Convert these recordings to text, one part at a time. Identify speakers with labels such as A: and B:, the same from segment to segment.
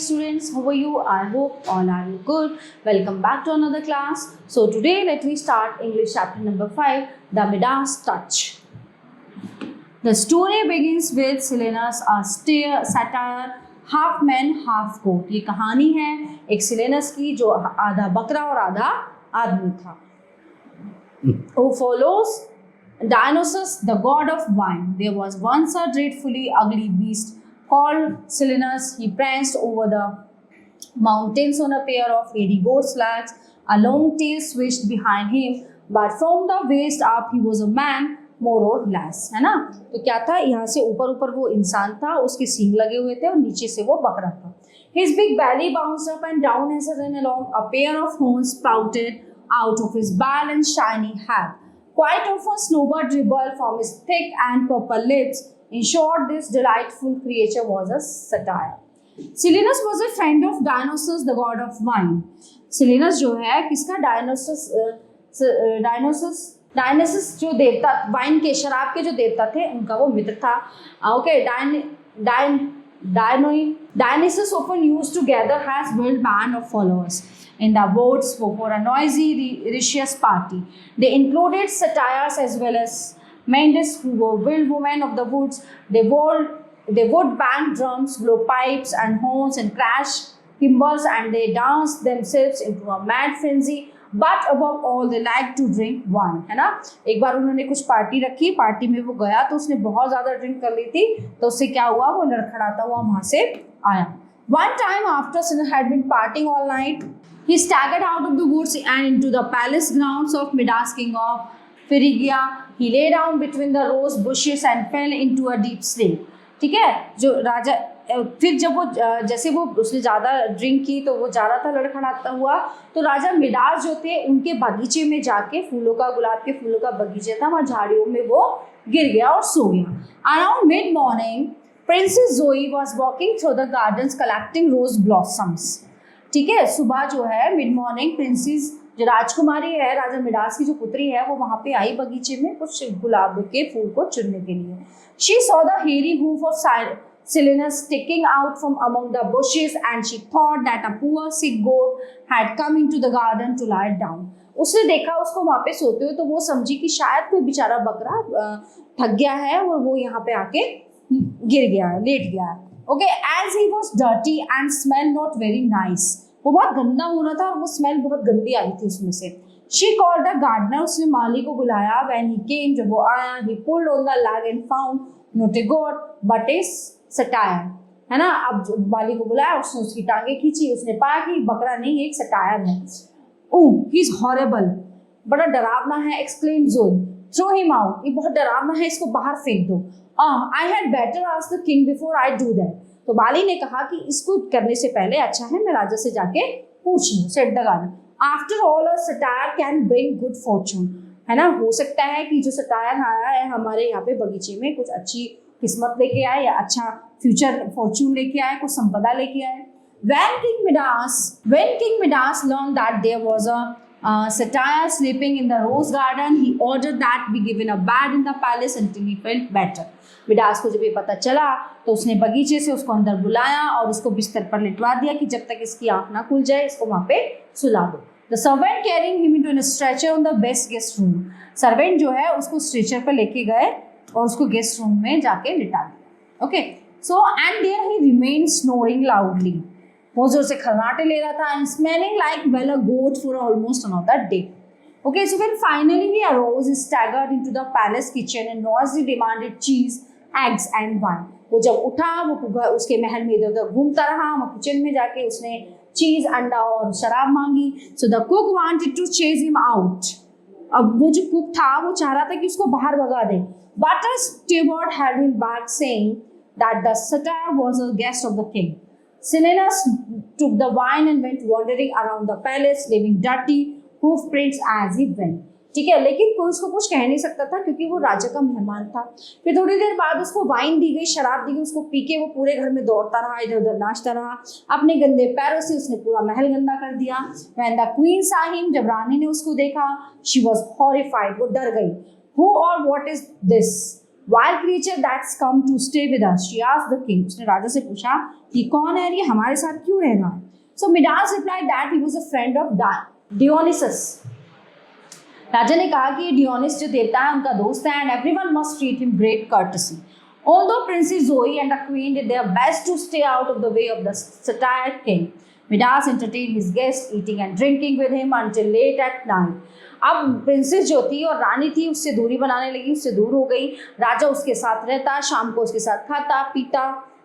A: students, how are you? I hope all are good. Welcome back to another class. So today let me start English chapter number 5, The Midas Touch. The story begins with Silenus, a satire, half man half goat. ये कहानी है एक सिलेनस की जो आधा बकरा और आधा आदमी था. Who follows Dionysus, the god of wine. There was once a dreadfully ugly beast called Silenus. He pranced over the mountains on a pair of hairy goat's legs. A long tail swished behind him, but from the waist up he was a man, more or less. है ना. तो क्या था, यहाँ से ऊपर ऊपर वो इंसान था, उसके सींग लगे हुए थे और नीचे से वो बकरा था. His big belly bounced up and down as he ran along. A pair of horns sprouted out of his balanced shiny head. Quite often Snowbird dribbled from his thick and purple lips. In short, this delightful creature was a satire. Silenus was a friend of Dionysus, the god of wine. Silenus जो है किसका, डायनोसस जो देवता, wine के, शराब के जो देवता थे, उनका वो मित्र था. Okay, Dionysus often used to gather his wild band of followers in the woods for a noisy, raucous party. They included satyrs as well as Mendes, who were wild women of the woods. They would bang drums, blow pipes and horns, and crash cymbals, and they danced themselves into a mad frenzy. But above all, they liked to drink wine. है ना. एक बार उन्होंने कुछ party रखी, party में वो गया तो उसने बहुत ज़्यादा ड्रिंक कर ली थी, तो उससे क्या हुआ, वो लड़खड़ाता हुआ वहाँ से आया. One time after Silenus had been partying all night, he staggered out of the woods and into the palace grounds of Midas, king of Phrygia. He lay down between the rose bushes and fell into a deep sleep. ठीक है. जो राजा फिर जब वो जैसे वो उसने ज़्यादा ड्रिंक की तो वो जा रहा था लड़खड़ाता हुआ, तो राजा मिडास जो थे उनके बगीचे में जाके, फूलों का, गुलाब के फूलों का बगीचा था, वहाँ झाड़ियों में वो गिर गया और सो गया. Around mid morning princess Joey was walking through the gardens collecting rose blossoms. ठीक है. सुबह जो है मिड मॉर्निंग प्रिंसेस जो राजकुमारी है, राजा मिडास की जो पुत्री है, वो वहाँ पे आई बगीचे में कुछ गुलाब के फूल को चुनने के लिए. She saw the hairy hoof of Silenus sticking out from among the bushes, and she thought that a poor sick goat had come into the garden to lie down. उसने देखा उसको वहाँ पे सोते हुए, तो वो समझी कि शायद कोई बेचारा बकरा थक गया है और वो यहाँ पे आके गिर गया है, लेट गया है. Okay, as he was dirty and smelled not very nice. वो बहुत गंदा हो रहा था और वो स्मेल बहुत गंदी आई थी उसमें से. She called the gardener. उसने माली को बुलाया. When he came, जब वो आया, he pulled on the leg and found not a goat but a satire. है ना. अब माली को बुलाया, उसने उसकी टांगे खींची, उसने पाया कि बकरा नहीं, एक सटायर है. He's horrible. बड़ा डरावना है. Exclaimed Zoe. Throw him out. ये बहुत डरावना है, इसको बाहर फेंक दो. I had better ask the king before I do that. तो माली ने कहा कि इसको करने से पहले अच्छा है मैं राजा से जाके पूछ लूं. Said the gardener. After all, a satire can bring good fortune. है ना. हो सकता है कि जो सटायर आया है हमारे यहाँ पे बगीचे में कुछ अच्छी किस्मत लेके आए, या अच्छा फ्यूचर फॉर्चून लेके आए, कुछ संपदा लेके आए. When King Midas learned that there was a satire sleeping in the rose garden, he ordered that be given a bed in the palace until he felt better. Midas को जब ये पता चला तो उसने बगीचे से उसको अंदर बुलाया और उसको बिस्तर पर लिटवा दिया कि जब तक इसकी आंख ना खुल जाए इसको वहाँ पे सुला दो. The servant carrying him into a stretcher on the best guest room. Servant जो है उसको स्ट्रेचर पर लेके गए और उसको गेस्ट रूम में जाके लिटा दिया. Okay. So and there he remained snoring loudly. बहुत जोर से खर्राटे ले रहा था. And smelling like well a goat for almost another day. Okay, so when finally he arose, he staggered into the palace kitchen and noisily demanded cheese, eggs and wine. वो जब उठा वो उसके महल में इधर उधर घूमता रहा. वो किचन में जाके उसने चीज, अंडा और शराब मांगी. So the cook wanted to chase him out. अब वो जो कुक था वो चाह रहा था कि उसको बाहर भगा दे. But a steward held him back, saying that the satyr was a guest of the king. Silenus took the wine and went wandering around the palace, leaving dirty hoof prints as he went. ठीक है. लेकिन कोई उसको कुछ कह नहीं सकता था क्योंकि वो राजा का मेहमान था. फिर थोड़ी देर बाद उसको वाइन दी गई, शराब दी गई. उसको पी के वो पूरे घर में दौड़ता रहा, इधर उधर नाचता रहा. अपने गंदे पैरों से उसने पूरा महल गंदा कर दिया. When the queen saw him, जब रानी ने उसको देखा, she was horrified. वो डर गई. Who or what is this? Wild creature that's come to stay with us, she asked the king. उसने राजा से पूछा कि कौन है ये हमारे साथ क्यों रह रहा है? So Midas replied that he was a friend of Dionysus. राजा ने कहा कि डियोनिस जो देवता है उनका दोस्त है and everyone must treat him great courtesy. Although Princess Zoe and the queen did their best to stay out of the way of the satyr king, Midas entertained his guests, eating and drinking with him until late at night. अब princess जो थी और रानी थी उससे दूरी बनाने लगी, उससे दूर हो गई. राजा उसके साथ रहता, शाम को उसके साथ खाता पीता,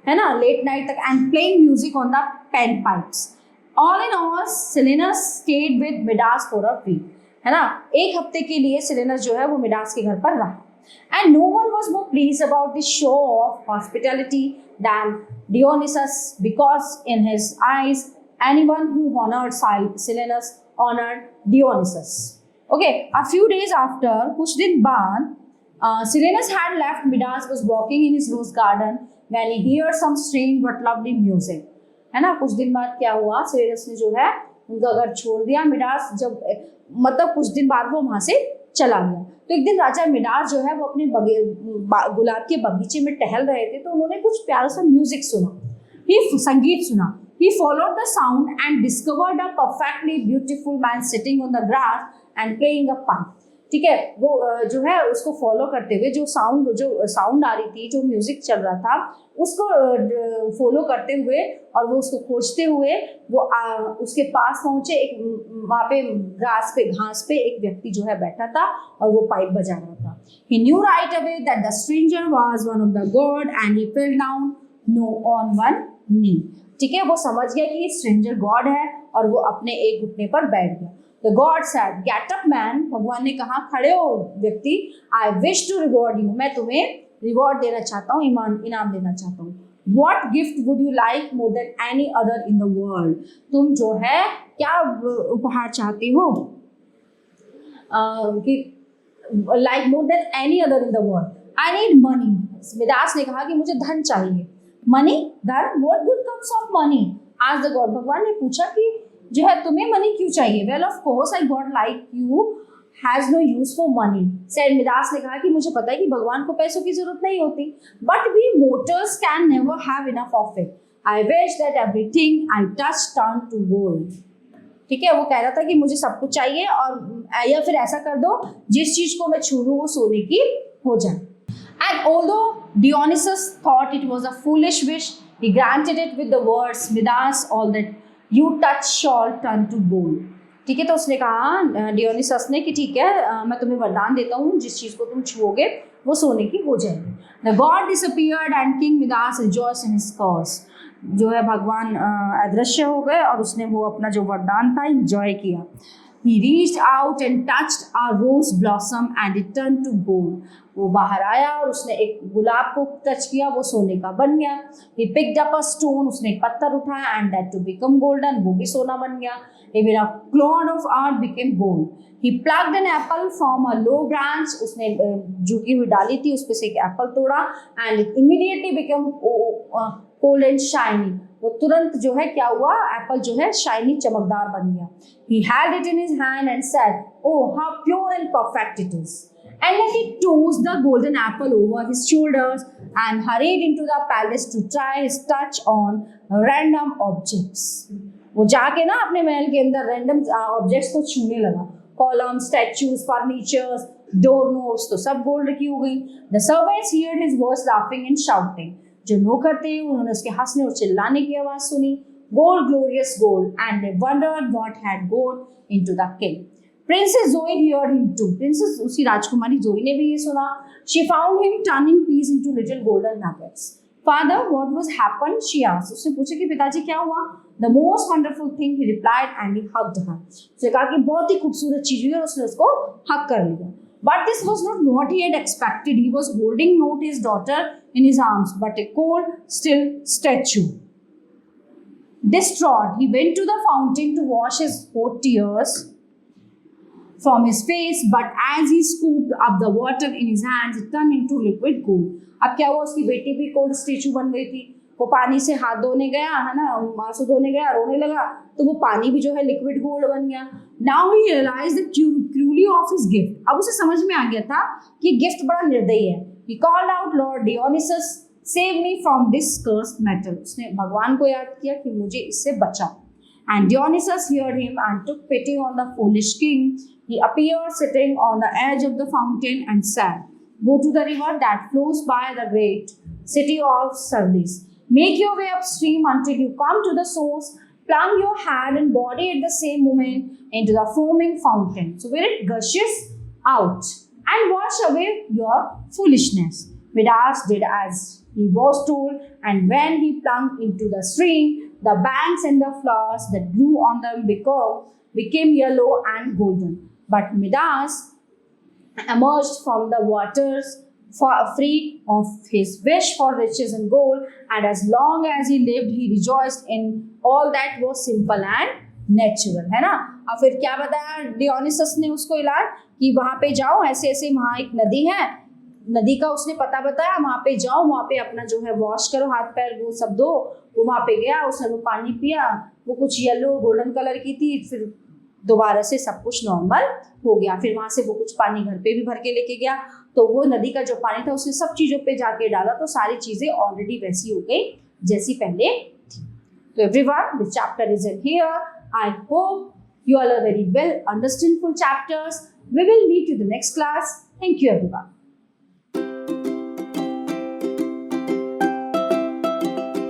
A: है ना, लेट नाइट तक, and playing music on the pan pipes. All in all Silenus stayed with Midas for a week, है ना. एक हफ्ते के लिए सिलेनस जो है वो मिडास के घर पर रहा. And no one was more pleased about this show of hospitality than Dionysus, because in his eyes, anyone who honored Silenus honored Dionysus. Okay, a few days after, कुछ दिन बाद, Silenus had left Midas, was walking in his rose garden when he heard some strange but lovely music. है ना, कुछ दिन बाद क्या हुआ, सिलेनस ने जो है उनका घर छोड़ दिया. मिडास जब मतलब कुछ दिन बाद वो वहां से चला गया. तो एक दिन राजा मिडास जो है वो अपने गुलाब के बगीचे में टहल रहे थे, तो उन्होंने कुछ प्यारा सा म्यूजिक सुना, संगीत सुना. He followed the sound and discovered a perfectly beautiful man sitting on the grass and playing a pipe. ठीक है, वो जो है उसको फॉलो करते हुए जो साउंड आ रही थी, जो म्यूजिक चल रहा था, उसको फॉलो करते हुए और वो उसको खोजते हुए वो उसके पास पहुंचे. एक वहाँ पे घास पे एक व्यक्ति जो है बैठा था और वो पाइप बजा रहा था. He knew right away that the stranger was one of the god and he fell down on one knee. ठीक है, वो समझ गया कि ये स्ट्रेंजर गॉड है और वो अपने एक घुटने पर बैठ गया. The God said, "Get up, man." भगवान ने कहा, खड़े हो व्यक्ति. I wish to reward you. मैं तुम्हें रिवॉर्ड देना चाहता हूँ, इनाम देना चाहता हूँ. What gift would you like more than any other in the world? तुम जो है क्या उपहार चाहते हो कि like more than any other in the world? I need money. Midas ने कहा कि मुझे धन चाहिए. Money? धन? What good comes of money? Asked the God. भगवान ने पूछा कि जो है तुम्हें मनी क्यों चाहिए? Well, of course, I God like you has no use for money. Said Midas ने कहा कि मुझे पता है कि भगवान को पैसों की जरूरत नहीं होती. But we mortals can never have enough of it. I wish that everything I touch turned to gold. ठीक है, वो कह रहा था कि मुझे सब कुछ चाहिए और या फिर ऐसा कर दो जिस चीज को मैं छू लूं वो सोने की हो जाए. And although Dionysus thought it was a foolish wish, he granted it with the words, Midas, all that you touch shall turn to gold. ठीक है, तो उसने कहा डियोनिसस ने कि ठीक है, मैं तुम्हें वरदान देता हूँ, जिस चीज को तुम छुओगे वो सोने की हो जाएगी. The god disappeared and King Midas rejoiced in his cause. जो है भगवान अदृश्य हो गए और उसने वो अपना जो वरदान था एंजॉय किया. He reached out and touched a rose blossom and it turned to gold. वो बाहर आया और उसने एक गुलाब को टच किया, वो सोने का बन गया. He picked up a stone, उसने एक पत्थर उठाया and that to become golden, वो भी सोना बन गया. Even a clod of earth became gold. He plucked an apple from a low branch, उसने झुकी हुई डाली थी उस पे से एक एप्पल तोड़ा and it immediately became cold and shiny. वो तुरंत जो है क्या हुआ, एप्पल जो है शाइनी चमकदार बन गया. He held it in his hand and said, "Oh, how pure and perfect it is." And then he tossed the golden apple over his shoulders and hurried into the palace to try his touch on random objects. वो जाके ना अपने महल के अंदर random objects को छूने लगा. Column, statues, furnitures, door knobs तो सब गोल्ड की हो गई. The servants heard his voice laughing and shouting. जो नौकर थे उन्होंने उसके हंसने और चिल्लाने की आवाज सुनी. Gold, glorious gold, and they wondered what had gone into the king. Princess Zoe heard him too. Princess उसी राजकुमारी जोई ने भी ये सुना. She found him turning peas into little golden nuggets. Father, what was happened? She asked. उसने पूछा कि पिताजी क्या हुआ? The most wonderful thing, he replied, and he hugged her. उसने कहा कि बहुत ही खूबसूरत चीज हुई और उसने उसको हक कर लिया. But this was not what he had expected. He was holding not his daughter in his arms, but a cold, still statue. Distraught, he went to the fountain to wash his hot tears from his face, but as he scooped up the water in his hands, it turned into liquid gold. अब क्या हुआ, उसकी बेटी भी cold statue बन गई थी. वो पानी से हाथ धोने गया, है ना, आंसू धोने गया, रोने लगा, तो वो पानी भी जो है लिक्विड गोल्ड बन गया. Now he realised the cruelty of his gift. अब उसे समझ में आ गया था कि गिफ्ट बड़ा निर्दयी है. He called out, Lord Dionysus, save me from this cursed metal. उसने भगवान को याद किया कि मुझे इससे बचाओ. And Dionysus heard him and took pity on the foolish king. He appeared sitting on the edge of the fountain and said, go to the river that flows by the great city of Sardis. Make your way upstream until you come to the source. Plunge your head and body at the same moment into the foaming fountain, so where it gushes out, and wash away your foolishness. Midas did as he was told, and when he plunged into the stream, the banks and the flowers that grew on them became yellow and golden. But Midas emerged from the waters free of his wish for riches and gold, and as long as he lived, he rejoiced in all that was simple and natural, है ना. और फिर क्या बताया डियोनिसस ने उसको इलाज कि वहां पे जाओ, ऐसे ऐसे वहां एक नदी है, नदी का उसने पता बताया, वहां पे जाओ, वहां पे अपना जो है वॉश करो, हाथ पैर वो सब धो. वो वहां पे गया, उसने वो पानी पिया, वो कुछ येलो गोल्डन कलर की थी, फिर दोबारा से सब कुछ नॉर्मल हो गया. फिर वहां से वो कुछ पानी घर पे भी भर के लेके गया, तो वो नदी का जो पानी था उसने सब चीजों पे जाके डाला, तो सारी चीजें ऑलरेडी वैसी हो गई जैसी पहले थी. तो everyone, this chapter is in here. I hope you all are very well understood full chapters. We will meet you the next class. Thank you everyone.